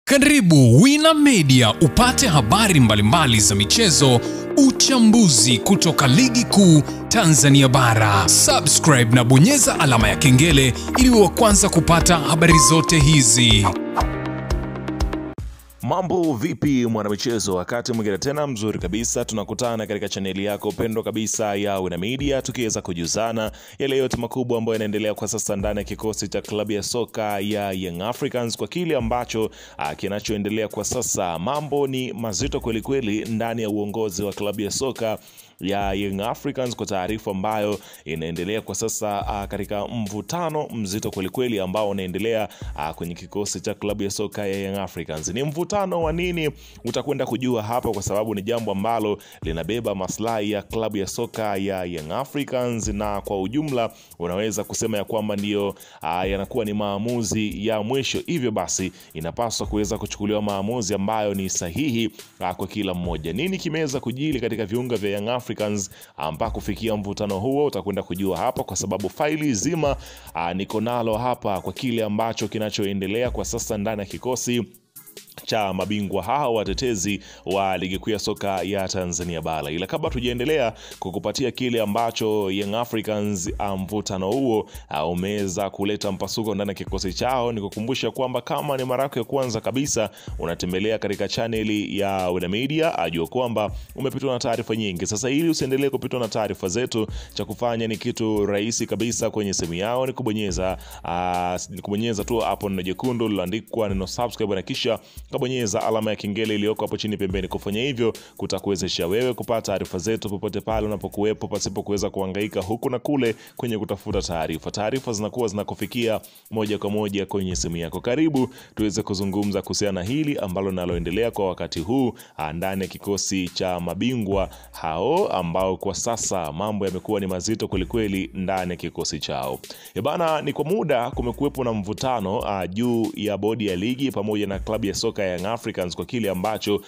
Karibu Wina Media upate habari mbalimbali za michezo, uchambuzi kutoka ligi kuu Tanzania bara. Subscribe na bonyeza alama ya kengele ili uwe wa kwanza kupata habari zote hizi. Mambo vipi mwanamichezo, wakati mwingine tena mzuri kabisa tunakutana katika chaneli yako pendwa kabisa ya Wina Media, tukiweza kujuzana yale yote makubwa ambayo yanaendelea kwa sasa ndani ya kikosi cha klabu ya soka ya Young Africans. Kwa kile ambacho kinachoendelea kwa sasa, mambo ni mazito kweli kweli ndani ya uongozi wa klabu ya soka ya Young Africans, kwa taarifa ambayo inaendelea kwa sasa katika mvutano mzito kweli kweli ambao unaendelea kwenye kikosi cha klabu ya soka ya Young Africans. Ni mvutano wa nini? Utakwenda kujua hapa, kwa sababu ni jambo ambalo linabeba maslahi ya klabu ya soka ya Young Africans, na kwa ujumla unaweza kusema ya kwamba ndio yanakuwa ni maamuzi ya mwisho. Hivyo basi inapaswa kuweza kuchukuliwa maamuzi ambayo ni sahihi kwa kila mmoja. Nini kimeweza kujili katika viunga vya Young Africans mpaka kufikia mvutano huo? Utakwenda kujua hapa, kwa sababu faili zima niko nalo hapa kwa kile ambacho kinachoendelea kwa sasa ndani ya kikosi cha mabingwa hao watetezi wa ligi kuu ya soka ya Tanzania bara. Ila kabla tujaendelea kukupatia kile ambacho Young Africans mvutano huo umeweza kuleta mpasuko ndani ya kikosi chao, nikukumbusha kwamba kama ni mara yako ya kwanza kabisa unatembelea katika chaneli ya Wina Media, ajua kwamba umepitwa na taarifa nyingi. Sasa ili usiendelee kupitwa na taarifa zetu, cha kufanya ni kitu rahisi kabisa. Kwenye simu yao ni kubonyeza tu hapo neno jekundu lililoandikwa neno subscribe, na kisha kabonyeza alama ya kengele iliyoko hapo chini pembeni. Kufanya hivyo kutakuwezesha wewe kupata taarifa zetu popote pale unapokuwepo, pasipo kuweza kuhangaika huku na kule kwenye kutafuta taarifa. Taarifa zinakuwa zinakufikia moja kwa moja kwenye simu yako. Karibu tuweze kuzungumza kuhusiana na hili ambalo naloendelea kwa wakati huu ndani ya kikosi cha mabingwa hao, ambao kwa sasa mambo yamekuwa ni mazito kwelikweli ndani ya kikosi chao. Bana, ni kwa muda kumekuwepo na mvutano juu ya bodi ya ligi pamoja na klabu ya soka ya Young Africans, kwa kile ambacho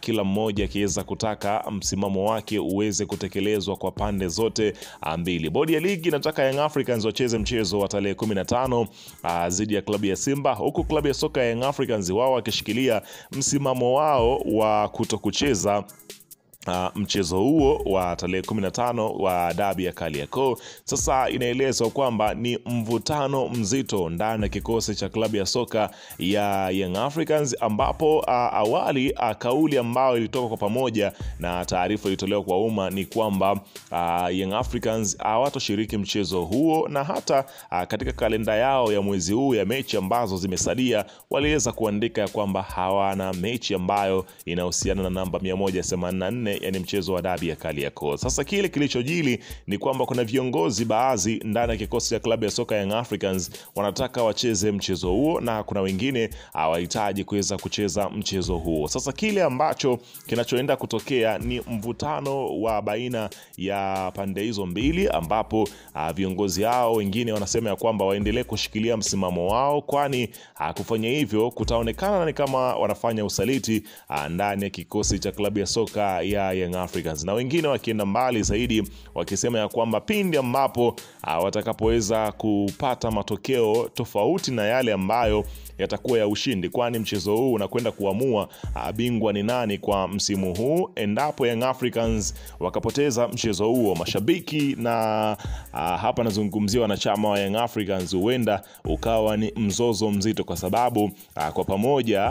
kila mmoja akiweza kutaka msimamo wake uweze kutekelezwa kwa pande zote mbili. Bodi ya ligi inataka Young Africans wacheze mchezo wa tarehe 15 dhidi ya klabu ya Simba, huku klabu ya soka ya Young Africans wao wakishikilia msimamo wao wa kutokucheza mchezo huo wa tarehe 15 wa dabi ya Kariakoo. Sasa inaelezwa kwamba ni mvutano mzito ndani ya kikosi cha klabu ya soka ya Young Africans, ambapo awali kauli ambayo ilitoka kwa pamoja na taarifa ilitolewa kwa umma ni kwamba Young Africans hawatoshiriki mchezo huo, na hata katika kalenda yao ya mwezi huu ya mechi ambazo zimesalia waliweza kuandika ya kwamba hawana mechi ambayo inahusiana na namba 184, yani mchezo wa dabi ya Kariakoo. Sasa kile kilichojili ni kwamba kuna viongozi baadhi ndani ya kikosi cha klabu ya soka Young Africans wanataka wacheze mchezo huo, na kuna wengine hawahitaji kuweza kucheza mchezo huo. Sasa kile ambacho kinachoenda kutokea ni mvutano wa baina ya pande hizo mbili, ambapo viongozi hao wengine wanasema ya kwamba waendelee kushikilia msimamo wao, kwani kufanya hivyo kutaonekana ni kama wanafanya usaliti ndani ya kikosi cha klabu ya soka ya Young Africans, na wengine wakienda mbali zaidi wakisema ya kwamba pindi ambapo watakapoweza kupata matokeo tofauti na yale ambayo yatakuwa ya ushindi, kwani mchezo huu unakwenda kuamua bingwa ni nani kwa msimu huu. Endapo Young Africans wakapoteza mchezo huo, mashabiki na hapa nazungumzia wanachama wa Young Africans, huenda ukawa ni mzozo mzito, kwa sababu kwa pamoja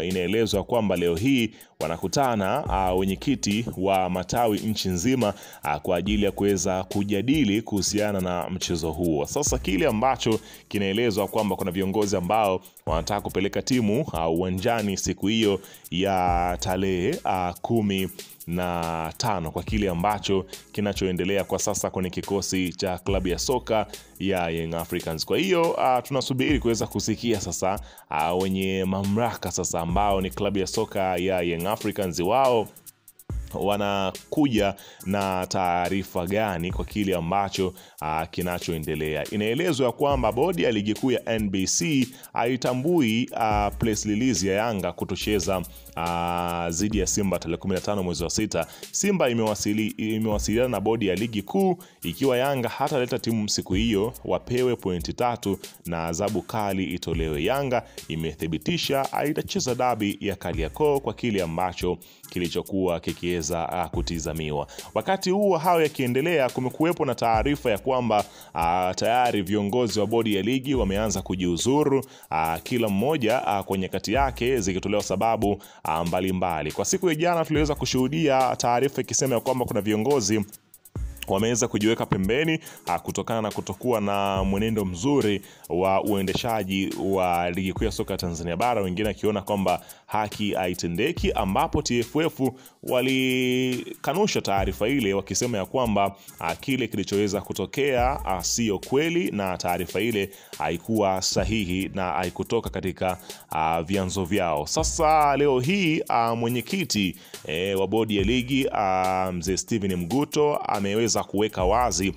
inaelezwa kwamba leo hii wanakutana wenyekiti wa matawi nchi nzima kwa ajili ya kuweza kujadili kuhusiana na mchezo huo. Sasa kile ambacho kinaelezwa kwamba kuna viongozi ambao wanataka kupeleka timu uwanjani siku hiyo ya tarehe 15 kwa kile ambacho kinachoendelea kwa sasa kwenye kikosi cha klabu ya soka ya Young Africans. Kwa hiyo tunasubiri kuweza kusikia sasa wenye mamlaka sasa ambao ni klabu ya soka ya Young Africans, wao wanakuja na taarifa gani kwa kile ambacho kinachoendelea. Inaelezwa kwamba bodi ya ligi kuu ya NBC haitambui press release ya Yanga kutocheza dhidi ya Simba tarehe 15 mwezi wa 6. Simba imewasiliana na bodi ya ligi kuu ikiwa Yanga hataleta timu siku hiyo wapewe pointi 3 na adhabu kali itolewe. Yanga imethibitisha haitacheza dabi ya Kariakoo kwa kile ambacho kilichokuwa kikiweza kutizamiwa. Wakati huo hao yakiendelea, kumekuwepo na taarifa ya kwamba tayari viongozi wa bodi ya ligi wameanza kujiuzuru, kila mmoja kwa nyakati yake, zikitolewa sababu mbalimbali. Kwa siku ya jana tuliweza kushuhudia taarifa ikisema kwamba kuna viongozi wameweza kujiweka pembeni kutokana na kutokuwa na mwenendo mzuri wa uendeshaji wa ligi kuu ya soka Tanzania bara, wengine akiona kwamba haki haitendeki, ambapo TFF walikanusha taarifa ile wakisema ya kwamba kile kilichoweza kutokea sio kweli na taarifa ile haikuwa sahihi na haikutoka katika vyanzo vyao. Sasa leo hii mwenyekiti wa bodi ya ligi mzee Steven Mguto ameweza kuweka wazi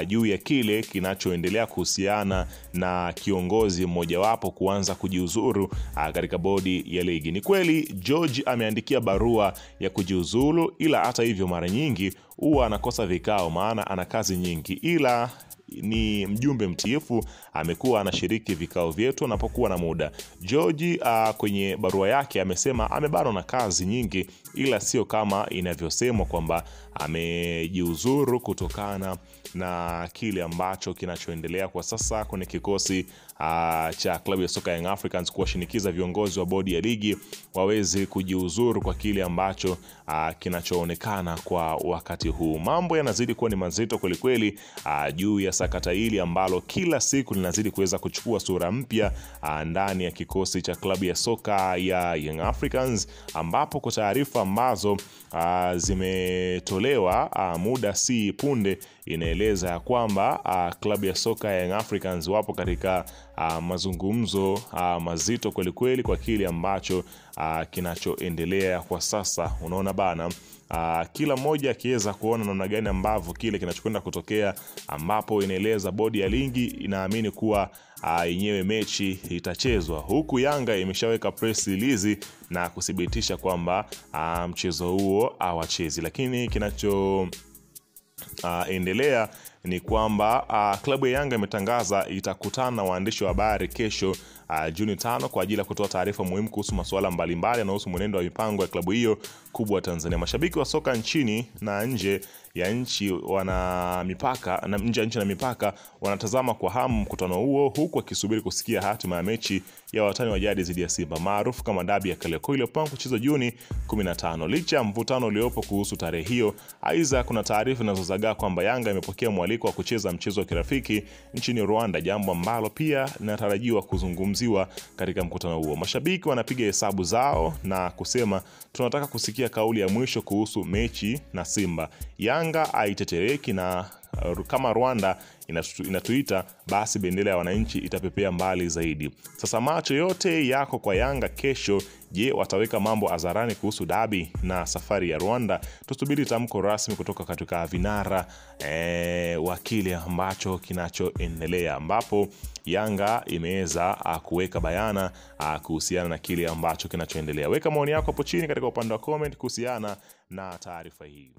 juu ya kile kinachoendelea kuhusiana na kiongozi mmojawapo kuanza kujiuzuru katika bodi ya ligi. Ni kweli George ameandikia barua ya kujiuzulu, ila hata hivyo mara nyingi huwa anakosa vikao maana ana kazi nyingi, ila ni mjumbe mtiifu, amekuwa anashiriki vikao vyetu anapokuwa na muda. George kwenye barua yake amesema amebanwa na kazi nyingi, ila sio kama inavyosemwa kwamba amejiuzuru kutokana na kile ambacho kinachoendelea kwa sasa kwenye kikosi cha klabu ya soka Young Africans, kuwashinikiza viongozi wa bodi ya ligi waweze kujiuzuru kwa kile ambacho kinachoonekana kwa wakati huu. Mambo yanazidi kuwa ni mazito kweli kweli juu ya sakata hili ambalo kila siku linazidi kuweza kuchukua sura mpya ndani ya kikosi cha klabu ya soka ya Young Africans, ambapo kwa taarifa ambazo zimetolewa muda si punde inaeleza ya kwamba klabu ya soka ya Young Africans wapo katika mazungumzo mazito kweli kweli kwa kile ambacho kinachoendelea kwa sasa. Unaona bana, kila mmoja akiweza kuona namna gani ambavyo kile kinachokwenda kutokea, ambapo inaeleza bodi ya ligi inaamini kuwa yenyewe mechi itachezwa, huku Yanga imeshaweka press release na kuthibitisha kwamba mchezo huo hawachezi. Lakini kinacho endelea ni kwamba klabu ya Yanga imetangaza itakutana na waandishi wa habari kesho Juni 5 kwa ajili ya kutoa taarifa muhimu kuhusu masuala mbalimbali yanayohusu mwenendo wa mipango ya klabu hiyo kubwa Tanzania. Mashabiki wa soka nchini na nje ya nchi na mipaka wanatazama kwa hamu mkutano huo, huku wakisubiri kusikia hatima ya mechi ya watani wa jadi dhidi ya Simba maarufu kama dabi ya Kariakoo iliyopangwa kuchezwa Juni 15. Licha ya mvutano uliopo kuhusu tarehe hiyo, aidha kuna taarifa zinazozagaa kwamba Yanga imepokea mwaliko wa kucheza mchezo wa kirafiki nchini Rwanda, jambo ambalo pia linatarajiwa kuzungumziwa katika mkutano huo. Mashabiki wanapiga hesabu zao na kusema tunataka kusikia kauli ya mwisho kuhusu mechi na Simba. Yanga haitetereki, na kama Rwanda inatuita basi bendera ya wananchi itapepea mbali zaidi. Sasa macho yote yako kwa Yanga kesho. Je, wataweka mambo hadharani kuhusu dabi na safari ya Rwanda? Tusubiri tamko rasmi kutoka katika vinara wa kile ambacho kinachoendelea, ambapo Yanga imeweza kuweka bayana kuhusiana na kile ambacho kinachoendelea. Weka maoni yako hapo chini katika upande wa comment kuhusiana na taarifa hii.